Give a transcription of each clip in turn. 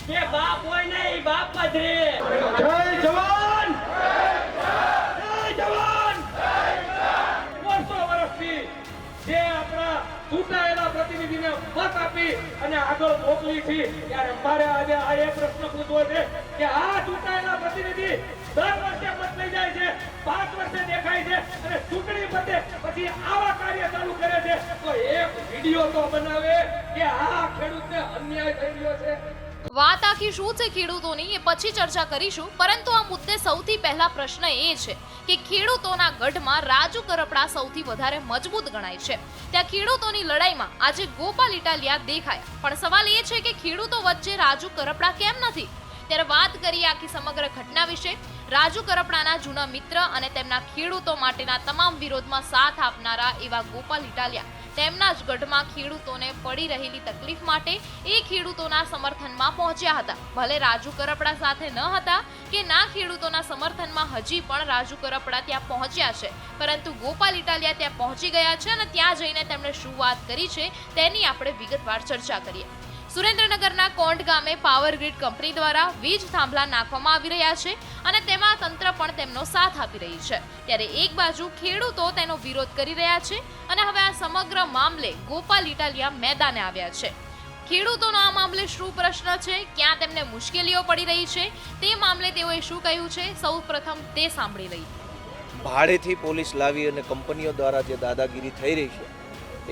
કે બાપ હોય ને એ બાપ જ રે. જય જવાન, જય જવાન. 100 વર્ષથી જે આપણા ચૂંટાયેલા પ્રતિનિધિને મત આપી અને આગળ મોકલી છે, ત્યારે મારે આજે આ એક પ્રશ્ન પૂછવો છે કે આ ચૂંટાયેલા પ્રતિનિધિ દર વર્ષે મત લઈ જાય છે, 5 વર્ષે દેખાય છે અને ચૂંટણી પતે પછી આવા કાર્ય ચાલુ કરે છે, તો એક વિડિયો તો બનાવે કે આ ખેડૂતને અન્યાય થઈ રહ્યો છે. વાત આખી શું છે ખેડૂતોની એ પછી ચર્ચા કરીશું, પરંતુ આ મુદ્દે સૌથી પહેલા પ્રશ્ન એ છે કે ખેડૂતોના ગઢમાં રાજુ કરપડા સૌથી વધારે મજબૂત ગણાય છે. ત્યાં ખેડૂતોની લડાઈમાં આજે ગોપાલ ઇટાલિયા દેખાયા, પણ સવાલ એ છે કે ખેડૂતો વચ્ચે રાજુ કરપડા કેમ નથી? ત્યારે વાત કરીએ આખી સમગ્ર ઘટના વિશે. રાજુ કરપડાના જૂના મિત્ર અને તેમના ખેડૂતો માટેના તમામ વિરોધમાં સાથ આપનારા એવા ગોપાલ ઇટાલિયા તેમના જ ગઢમાં ખેડૂતોને પડી રહેલી તકલીફ માટે એ ખેડૂતોના સમર્થનમાં પહોંચ્યા હતા. ભલે રાજુ કરપડા સાથે ન હતા કે ના ખેડૂતોના સમર્થનમાં હજી પણ રાજુ કરપડા ત્યાં પહોંચ્યા છે, પરંતુ ગોપાલ ઇટાલિયા ત્યાં પહોંચી ગયા છે અને ત્યાં જઈને તેમણે શું વાત કરી છે તેની આપણે વિગતવાર ચર્ચા કરીએ. સુરેન્દ્રનગરના કોંઢ ગામે પાવર ગ્રીડ કંપની દ્વારા વીજ થાંભલા નાખવામાં આવી રહ્યા છે અને તેમાં તંત્ર પણ તેમનો સાથ આપી રહી છે. ત્યારે એક બાજુ ખેડૂતો તેનો વિરોધ કરી રહ્યા છે અને હવે આ સમગ્ર મામલે ગોપાલ ઇટાલિયા મેદાને આવ્યા છે. ખેડૂતોનો આ મામલે શું પ્રશ્ન છે, ક્યાં તેમને મુશ્કેલીઓ પડી રહી છે, તે મામલે તેઓએ શું કહ્યું છે, સૌ પ્રથમ તે સાંભળી લઈએ. ભાડેથી પોલીસ લાવી અને કંપનીઓ દ્વારા જે દાદાગીરી થઈ રહી છે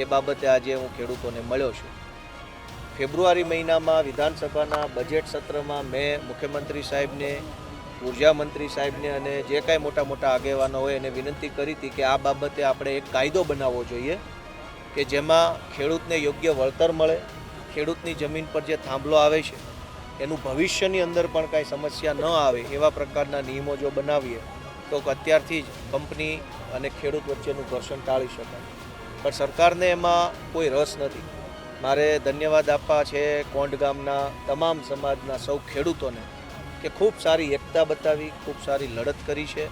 એ બાબતે આજે હું ખેડૂતોને મળ્યો છું. ફેબ્રુઆરી મહિનામાં વિધાનસભાના બજેટ સત્રમાં મેં મુખ્યમંત્રી સાહેબને, ઉર્જા મંત્રી સાહેબને અને જે કાંઈ મોટા મોટા આગેવાનો હોય એને વિનંતી કરી હતી કે આ બાબતે આપણે એક કાયદો બનાવવો જોઈએ કે જેમાં ખેડૂતને યોગ્ય વળતર મળે, ખેડૂતની જમીન પર જે થાંભલો આવે છે એનું ભવિષ્યની અંદર પણ કાંઈ સમસ્યા ન આવે એવા પ્રકારના નિયમો જો બનાવીએ તો અત્યારથી જ કંપની અને ખેડૂત વચ્ચેનું ઘર્ષણ ટાળી શકાય. પણ સરકારને એમાં કોઈ રસ નથી. મારે ધન્યવાદ આપવા છે કોંઢ ગામના તમામ સમાજના સૌ ખેડૂતોને કે ખૂબ સારી એકતા બતાવી, ખૂબ સારી લડત કરી છે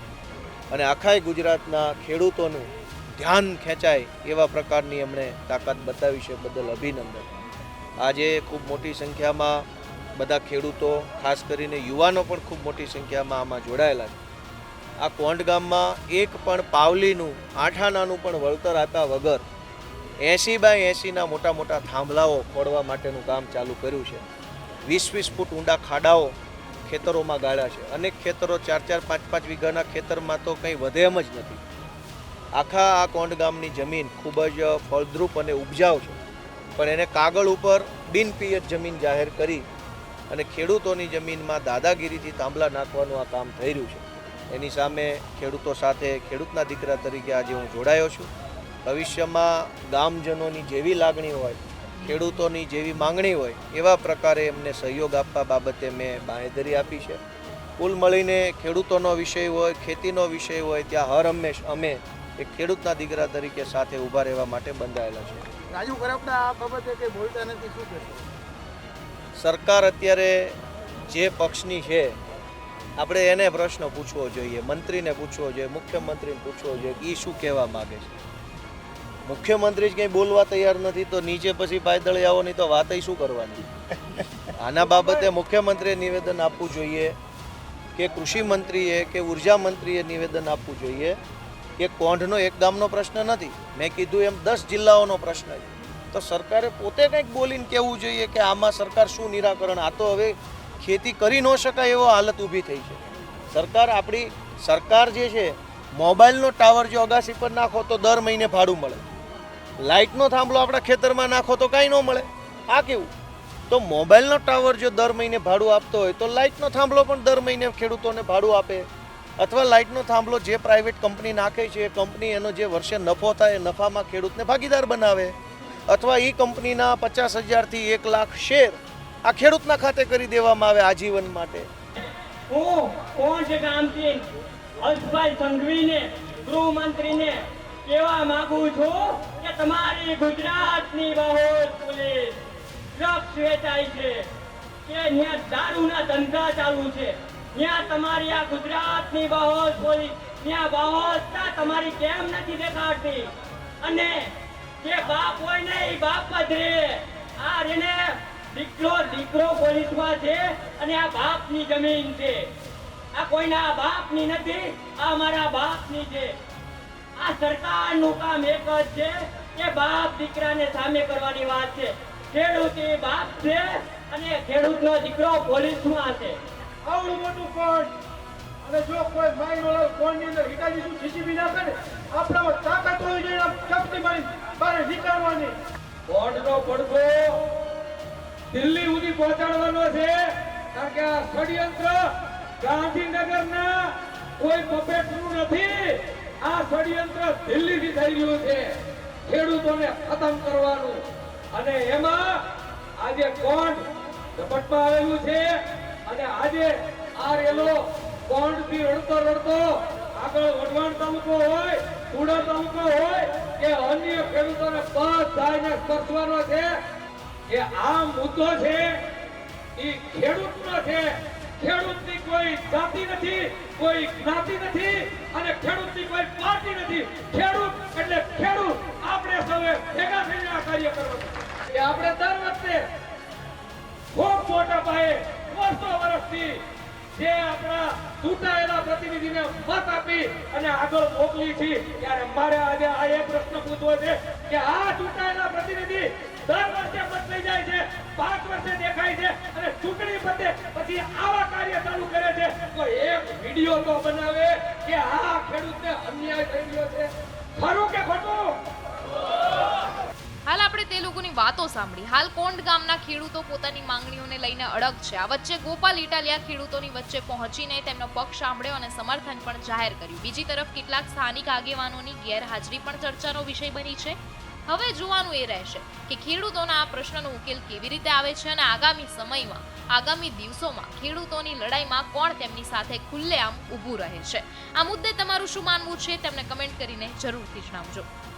અને આખાય ગુજરાતના ખેડૂતોનું ધ્યાન ખેંચાય એવા પ્રકારની એમણે તાકાત બતાવી છે, બદલ અભિનંદન. આજે ખૂબ મોટી સંખ્યામાં બધા ખેડૂતો, ખાસ કરીને યુવાનો પણ ખૂબ મોટી સંખ્યામાં આમાં જોડાયેલા છે. આ કોંઢ ગામમાં એક પણ પાવલીનું, 8 આનાનું પણ વળતર આપ્યા વગર 80 બાય 80ના મોટા મોટા થાંભલાઓ ખોડવા માટેનું કામ ચાલુ કર્યું છે. 20-20 ફૂટ ઊંડા ખાડાઓ ખેતરોમાં ગાળ્યા છે. અનેક ખેતરો 4-4, 5-5 વીઘાના ખેતરમાં તો કંઈ વધે એમ જ નથી. આખા આ કોંઢ ગામની જમીન ખૂબ જ ફળદ્રુપ અને ઉપજાઉ છે, પણ એને કાગળ ઉપર બિનપિયત જમીન જાહેર કરી અને ખેડૂતોની જમીનમાં દાદાગીરીથી થાંભલા નાખવાનું આ કામ થઈ રહ્યું છે. એની સામે ખેડૂતો સાથે ખેડૂતના દીકરા તરીકે આજે હું જોડાયો છું. ભવિષ્યમાં ગામજનોની જેવી લાગણી હોય, ખેડૂતોની જેવી માંગણી હોય એવા પ્રકારે એમને સહયોગ આપવા બાબતે મેં બાંહેધરી આપી છે. કુલ મળીને ખેડૂતોનો વિષય હોય, ખેતીનો વિષય હોય, ત્યાં હર હંમેશ અમે એક ખેડૂતના દીકરા તરીકે સાથે ઊભા રહેવા માટે બંધાયેલા છે. રાજુ કરપડા આ બાબતે કંઈ બોલતા નથી, શું કહેશો? સરકાર અત્યારે જે પક્ષની છે આપણે એને પ્રશ્ન પૂછવો જોઈએ, મંત્રીને પૂછવો જોઈએ, મુખ્યમંત્રીને પૂછવો જોઈએ કે એ શું કહેવા માગે છે. મુખ્યમંત્રી જ કંઈ બોલવા તૈયાર નથી તો નીચે પછી પાયદળિયાઓની તો વાત શું કરવાની. આના બાબતે મુખ્યમંત્રીએ નિવેદન આપવું જોઈએ કે કૃષિ મંત્રીએ કે ઉર્જા મંત્રીએ નિવેદન આપવું જોઈએ કે કોંઢનો એક ગામનો પ્રશ્ન નથી, મેં કીધું એમ 10 જિલ્લાઓનો પ્રશ્ન છે. તો સરકારે પોતે કંઈક બોલીને કહેવું જોઈએ કે આમાં સરકાર શું નિરાકરણ. આ તો હવે ખેતી કરી ન શકાય એવો હાલત ઊભી થઈ છે. આપણી સરકાર જે છે, મોબાઈલનો ટાવર જો અગાસી પર નાખો તો દર મહિને ભાડું મળે, લાઇટનો થાંભલો આપણા ખેતરમાં નાખો તો કાંઈ ન મળે. આ કેવું? તો મોબાઈલનો ટાવર જો દર મહિને ભાડું આપતો હોય તો લાઇટનો થાંભલો પણ દર મહિને ખેડૂતોને ભાડું આપે, અથવા લાઇટનો થાંભલો જે પ્રાઇવેટ કંપની નાખે છે એ કંપની એનો જે વર્ષે નફો થાય એ નફામાં ખેડૂતને ભાગીદાર બનાવે, અથવા એ કંપનીના 50,000 થી 1 લાખ શેર આ ખેડૂતના ખાતે કરી દેવામાં આવે આજીવન માટે. હું કોંઢ ગામથી હર્ષભાઈ સંઘવીને, ગૃહમંત્રીને કહેવા માંગુ છું કે તમારી ગુજરાતની બહોત પોલીસ ડ્રગ્સ વેચાય છે, કે ત્યાં દારૂના ધંધા ચાલુ છે, ત્યાં તમારી આ ગુજરાતની બહોત પોલીસ ત્યાં બહોતતા તમારી કેમ નથી દેખાડતી? અને જે બાપ હોય ને એ બાપ જ રે. આ રેને દીકરો પોલીસમાં છે અને આ બાપની જમીન છે. આ કોઈના બાપની નથી, આ મારા બાપની છે. આ સરકારનું કામ એક જ છે કે બાપ દીકરાને સામે કરવાની વાત છે. ખેડૂત એ બાપ છે અને ખેડૂતનો દીકરો પોલીસમાં છે. આવડું મોટું કોણ અને જો કોઈ માઇનોર કોણની અંદર હિટાજી શું જીજીબી ના કરે આપણામાં તાકાત હોવી જોઈએ આમ ચપટી મારી બહાર નીકળવાની. બોર્ડનો પડઘો દિલ્હી સુધી પહોંચાડવાનો છે, કારણ કે આ ષડયંત્ર ગાંધીનગરના કોઈ પપેટનું નથી. આ ષડયંત્ર દિલ્હીથી થઈ રહ્યું છે ખેડૂતોને ખતમ કરવાનું. અને એમાં આજે કોણ ઝપટમાં આવેલું છે અને આજે આ રેલો કોણથી રડતો આગળ વઢવાણ તાલુકો હોય, કુડા તાલુકો હોય કે અન્ય ખેડૂતોને બધાને સ્પર્શવાનો છે કે આ મુદ્દો છે એ ખેડૂતનો છે. ખેડૂતની કોઈ જાતિ નથી, કોઈ જ્ઞાતિ નથી અને ખેડૂતની કોઈ પાર્ટી નથી. ખેડૂત એટલે ખેડૂત. આપણે સૌએ ભેગા થઈને આ કાર્ય કરવાનું કે આપણે દર વખતે ખૂબ મોટા પાયે વર્ષો વર્ષથી જે આપણા ચૂંટાયેલા પ્રતિનિધિને મત આપી અને આગળ મોકલી છે, ત્યારે મારે આજે આ એક પ્રશ્ન પૂછવો છે કે આ ચૂંટાયેલા પ્રતિનિધિ દર વર્ષે બદલાઈ જાય છે, 5 વર્ષે દેખાય છે અને ચૂંટણી પતે પછી આવા કાર્ય ચાલુ કરે છે. તો એક વિડીયો તો બનાવે કે આ ખેડૂતને અન્યાય થઈ રહ્યો છે. ખરું કે ખોટું? હાલ આપણે તે લોકોની વાતો સાંભળી. હાલ કોંડ ગામના ખેડૂતો પોતાની માંગણીઓને લઈને અડગ છે. આ વચ્ચે ગોપાલ ઇટાલિયા ખેડૂતોની વચ્ચે પહોંચીને તેમનો પક્ષ સાંભળ્યો અને સમર્થન પણ જાહેર કર્યું. બીજી તરફ કેટલાક સ્થાનિક આગેવાનોની ગેરહાજરી પણ ચર્ચાનો વિષય બની છે. હવે જોવાનું એ રહેશે કે ખેડૂતોના આ પ્રશ્નનો ઉકેલ કેવી રીતે આવે છે અને આગામી સમયમાં, આગામી દિવસોમાં ખેડૂતોની લડાઈમાં કોણ તેમની સાથે ખુલ્લેઆમ ઊભું રહે છે. આ મુદ્દે તમારું શું માનવું છે તેમને કમેન્ટ કરીને જરૂરથી જણાવજો.